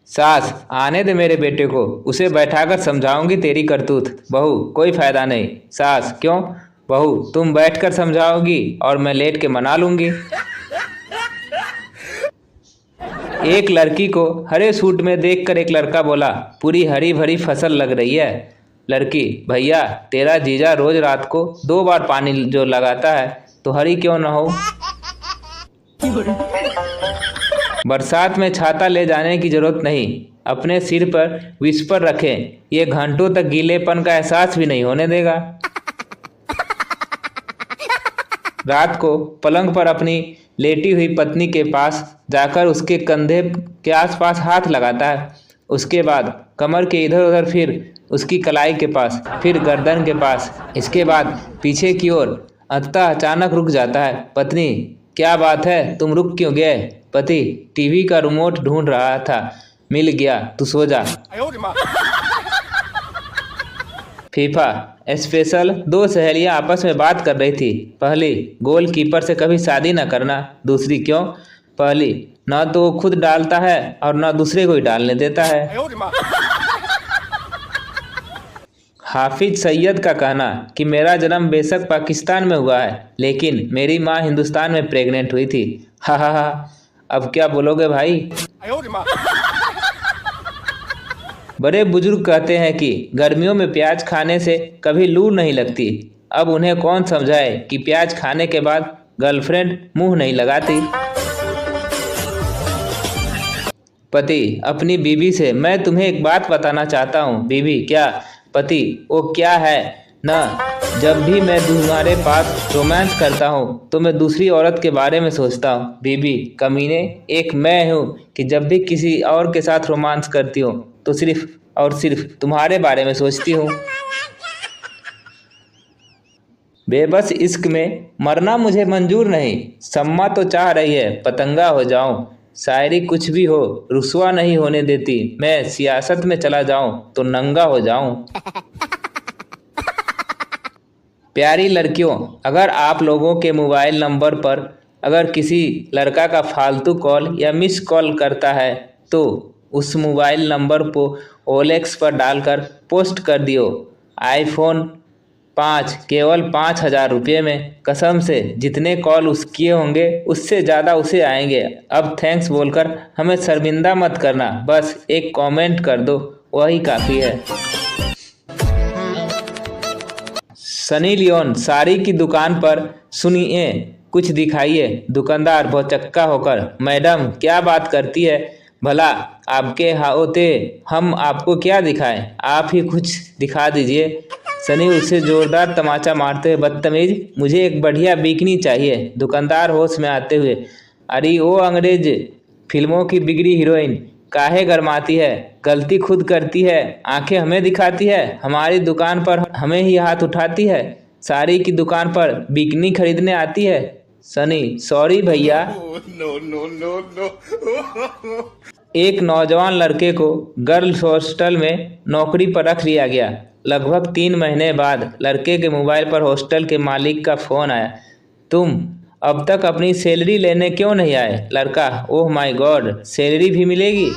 सास आने दे मेरे बेटे को, उसे बैठाकर समझाऊंगी तेरी करतूत। बहू कोई फायदा नहीं। सास क्यों? बहू तुम बैठकर समझाओगी और मैं लेट के मना लूंगी। एक लड़की को हरे सूट में देखकर एक लड़का बोला, पूरी हरी भरी फसल लग रही है। लड़की, भैया तेरा जीजा रोज रात को 2 बार पानी जो लगाता है तो हरी क्यों ना हो। बरसात में छाता ले जाने की जरूरत नहीं, अपने सिर पर विस्पर रखें, ये घंटों तक गीलेपन का एहसास भी नहीं होने देगा। रात को पलंग पर अपनी लेटी हुई पत्नी के पास जाकर उसके कंधे के आसपास हाथ लगाता है, उसके बाद कमर के इधर उधर, फिर उसकी कलाई के पास, फिर गर्दन के पास, इसके बाद पीछे की ओर। अंततः अचानक रुक जाता है। पत्नी, क्या बात है, तुम रुक क्यों गए? पति, टीवी का रिमोट ढूंढ रहा था, मिल गया, तू सो जा। FIFA special. 2 सहेलियां आपस में बात कर रही थी। पहली, गोलकीपर से कभी शादी न करना। दूसरी, क्यों? पहली, न तो वो खुद डालता है और न दूसरे को ही डालने देता है। हाफिज सईद का कहना कि मेरा जन्म बेशक पाकिस्तान में हुआ है, लेकिन मेरी माँ हिंदुस्तान में प्रेग्नेंट हुई थी। हा हा हा। अब क्या बोलोगे भाई? बड़े बुजुर्ग कहते हैं कि गर्मियों में प्याज खाने से कभी लू नहीं लगती। अब उन्हें कौन समझाए कि प्याज खाने के बाद गर्लफ्रेंड मुंह नहीं लगाती। पति अपनी बीवी से, मैं तुम्हें एक बात बताना चाहता हूँ। बीवी, क्या? पति, वो क्या है न, जब भी मैं तुम्हारे पास रोमांस करता हूँ तो मैं दूसरी औरत के बारे में सोचता हूँ। बीवी, कमीने, एक मैं हूँ कि जब भी किसी और के साथ रोमांस करती हूँ तो सिर्फ और सिर्फ तुम्हारे बारे में सोचती हूँ। बेबस इश्क में मरना मुझे मंजूर नहीं। सम्मा तो चाह रही है पतंगा हो जाऊं। शायरी कुछ भी हो, रुसवा नहीं होने देती। मैं सियासत में चला जाऊं तो नंगा हो जाऊं। प्यारी लड़कियों, अगर आप लोगों के मोबाइल नंबर पर अगर किसी लड़का का फालतू कॉल या मिस कॉल करता है तो उस मोबाइल नंबर को OLX पर डालकर पोस्ट कर दियो, iPhone 5 केवल 5,000 रुपये में। कसम से जितने कॉल उस किए होंगे उससे ज़्यादा उसे आएंगे। अब थैंक्स बोलकर हमें शर्मिंदा मत करना, बस एक कमेंट कर दो, वही काफ़ी है। सनी लियोन साड़ी की दुकान पर, सुनिए कुछ दिखाइए। दुकानदार भौचक्का होकर, मैडम क्या बात करती है, भला आपके होते हम आपको क्या दिखाएं, आप ही कुछ दिखा दीजिए। सनी उसे जोरदार तमाचा मारते हुए, बदतमीज, मुझे एक बढ़िया बिकनी चाहिए। दुकानदार होश में आते हुए, अरे ओ अंग्रेज फिल्मों की बिगड़ी हीरोइन, काहे गरमाती है, गलती खुद करती है, आंखें हमें दिखाती है, हमारी दुकान पर हमें ही हाथ उठाती है, साड़ी की दुकान पर बिकनी खरीदने आती है। सनी, सॉरी भैया। एक नौजवान लड़के को गर्ल्स हॉस्टल में नौकरी पर रख लिया गया। लगभग 3 महीने बाद लड़के के मोबाइल पर हॉस्टल के मालिक का फोन आया, तुम अब तक अपनी सैलरी लेने क्यों नहीं आए? लड़का, ओह माय गॉड, सैलरी भी मिलेगी?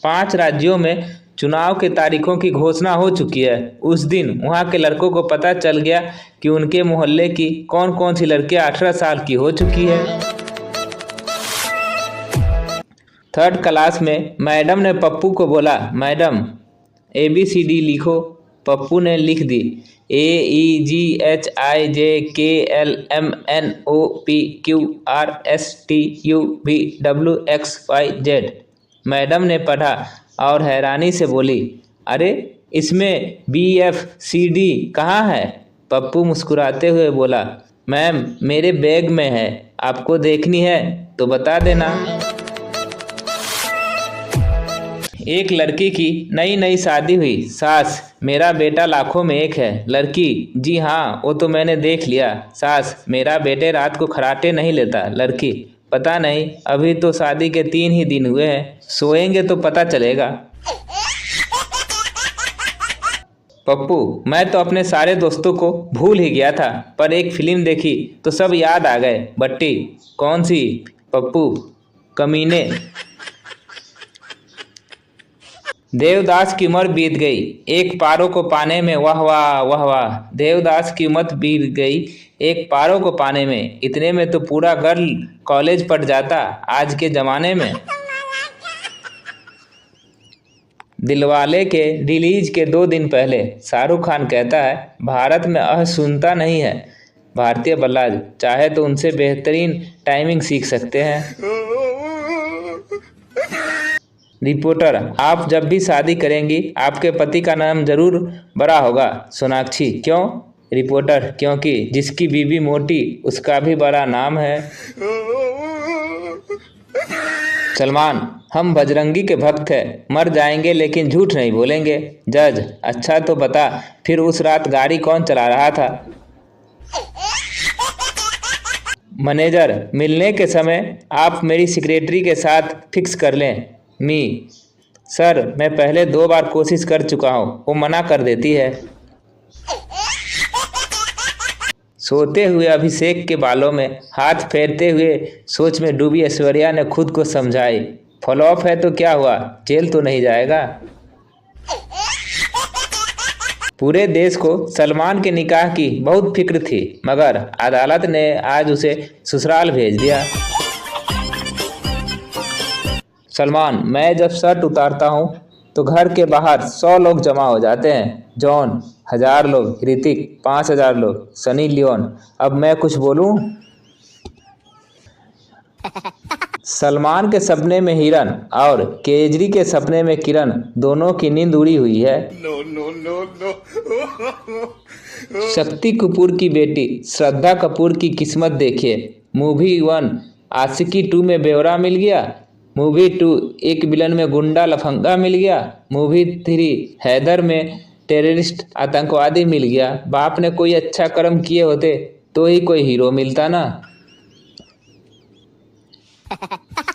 5 राज्यों में चुनाव के तारीखों की घोषणा हो चुकी है। उस दिन वहां के लड़कों को पता चल गया कि उनके मोहल्ले की कौन कौन सी लड़कियां 18 साल की हो चुकी है। 3rd क्लास में मैडम ने पप्पू को बोला, मैडम ABCD लिखो। पप्पू ने लिख दी, AEGHIJKLMNOPQRSTUVWXYZ। मैडम ने पढ़ा और हैरानी से बोली, अरे इसमें BFCD कहाँ है? पप्पू मुस्कुराते हुए बोला, मैम मेरे बैग में है, आपको देखनी है तो बता देना। एक लड़की की नई नई शादी हुई। सास, मेरा बेटा लाखों में एक है। लड़की, जी हाँ वो तो मैंने देख लिया। सास, मेरा बेटे रात को खराटे नहीं लेता। लड़की, पता नहीं, अभी तो शादी के 3 ही दिन हुए हैं, सोएंगे तो पता चलेगा। पप्पू, मैं तो अपने सारे दोस्तों को भूल ही गया था, पर एक फिल्म देखी तो सब याद आ गए। बट्टी, कौन सी? पप्पू, कमीने। देवदास की उम्र बीत गई एक पारों को पाने में, वाह वाह वाह वाह। देवदास की उम्र बीत गई एक पारों को पाने में, इतने में तो पूरा गर्ल कॉलेज पढ़ जाता आज के जमाने में। दिलवाले के रिलीज के 2 दिन पहले शाहरुख खान कहता है भारत में असुनता नहीं है। भारतीय बल्लाज चाहे तो उनसे बेहतरीन टाइमिंग सीख सकते हैं। रिपोर्टर, आप जब भी शादी करेंगी आपके पति का नाम जरूर बड़ा होगा। सोनाक्षी, क्यों? रिपोर्टर, क्योंकि जिसकी बीवी मोटी उसका भी बड़ा नाम है। सलमान, हम बजरंगी के भक्त हैं, मर जाएंगे लेकिन झूठ नहीं बोलेंगे। जज, अच्छा तो बता फिर उस रात गाड़ी कौन चला रहा था? मैनेजर, मिलने के समय आप मेरी सेक्रेटरी के साथ फिक्स कर लें। मी, सर मैं पहले 2 बार कोशिश कर चुका हूँ, वो मना कर देती है। सोते हुए अभिषेक के बालों में हाथ फेरते हुए सोच में डूबी ऐश्वर्या ने खुद को समझाई, फ्लॉप है तो क्या हुआ, जेल तो नहीं जाएगा। पूरे देश को सलमान के निकाह की बहुत फिक्र थी, मगर अदालत ने आज उसे ससुराल भेज दिया। सलमान, मैं जब शर्ट उतारता हूँ तो घर के बाहर 100 लोग जमा हो जाते हैं। जॉन, 1000 लोग, ऋतिक 5000 लोग, सनी लियोन, अब मैं कुछ बोलूं? सलमान के सपने में हिरन और केजरी के सपने में किरण, दोनों की नींद उड़ी हुई है। शक्ति कपूर की बेटी श्रद्धा कपूर की किस्मत देखिए। मूवी 1 आशिकी 2 में बेवरा मिल गया, मूवी 2 एक विलन में गुंडा लफंगा मिल गया, मूवी 3 हैदर में टेररिस्ट आतंकवादी मिल गया। बाप ने कोई अच्छा कर्म किए होते तो ही कोई हीरो मिलता ना।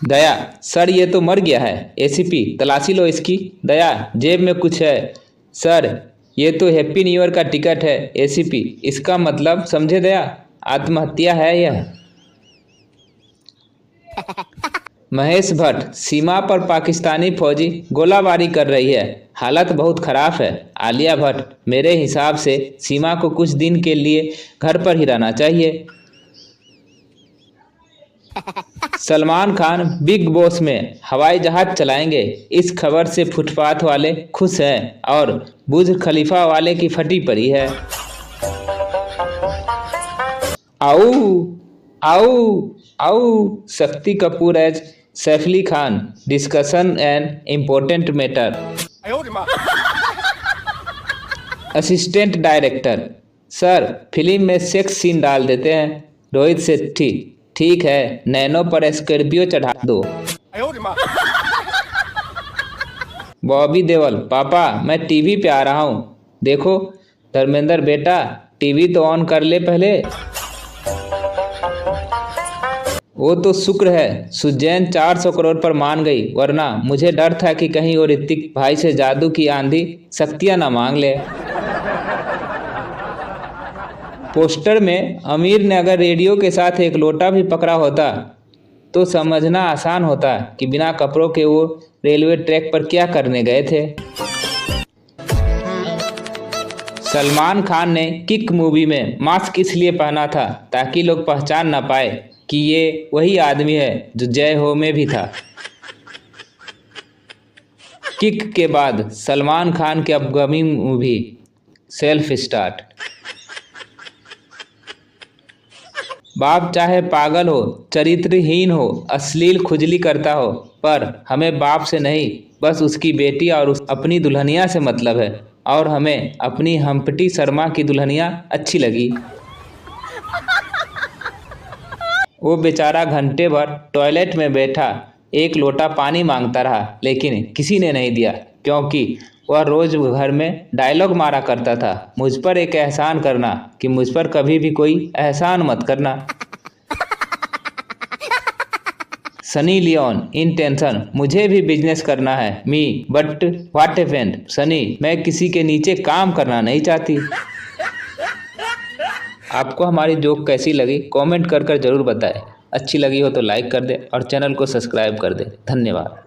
दया, सर ये तो मर गया है। एसीपी, तलाशी लो इसकी। दया, जेब में कुछ है। सर ये तो हैप्पी न्यू ईयर का टिकट है। एसीपी, इसका मतलब समझे दया, आत्महत्या है यह। महेश भट्ट, सीमा पर पाकिस्तानी फौजी गोलाबारी कर रही है, हालत बहुत खराब है। आलिया भट्ट, मेरे हिसाब से सीमा को कुछ दिन के लिए घर पर ही रहना चाहिए। सलमान खान बिग बॉस में हवाई जहाज चलाएंगे, इस खबर से फुटपाथ वाले खुश हैं और बुर्ज खलीफा वाले की फटी पड़ी है। आओ आओ आओ, Shakti Kapoor as Saif Ali Khan, discussion an important matter. Assistant director, sir film में सेक्स सीन डाल देते हैं। रोहित सेट्टी, ठीक है, नैनो पर स्कॉर्पियो चढ़ा दो। बॉबी देओल, पापा मैं टीवी पे आ रहा हूँ। देखो धर्मेंद्र बेटा, टीवी तो ऑन कर ले पहले। वो तो शुक्र है सुजैन 400 करोड़ पर मान गई, वरना मुझे डर था कि कहीं वो ऋतिक भाई से जादू की आंधी शक्तियां ना मांग ले। पोस्टर में आमिर ने अगर रेडियो के साथ एक लोटा भी पकड़ा होता तो समझना आसान होता कि बिना कपड़ों के वो रेलवे ट्रैक पर क्या करने गए थे। सलमान खान ने किक मूवी में मास्क इसलिए पहना था ताकि लोग पहचान ना पाए कि ये वही आदमी है जो जय हो में भी था। किक के बाद सलमान खान की अपकमिंग मूवी सेल्फ स्टार्ट। बाप चाहे पागल हो, चरित्रहीन हो, अश्लील खुजली करता हो, पर हमें बाप से नहीं बस उसकी बेटी और अपनी दुल्हनिया से मतलब है। और हमें अपनी हम्प्टी शर्मा की दुल्हनिया अच्छी लगी। वो बेचारा घंटे भर टॉयलेट में बैठा एक लोटा पानी मांगता रहा, लेकिन किसी ने नहीं दिया, क्योंकि वह रोज घर में डायलॉग मारा करता था, मुझ पर एक एहसान करना कि मुझ पर कभी भी कोई एहसान मत करना। सनी लियोन इन टेंशन, मुझे भी बिजनेस करना है मी, बट व्हाट हैपेंड सनी, मैं किसी के नीचे काम करना नहीं चाहती। आपको हमारी जोक कैसी लगी कमेंट कर जरूर बताएं। अच्छी लगी हो तो लाइक कर दे और चैनल को सब्सक्राइब कर दे। धन्यवाद।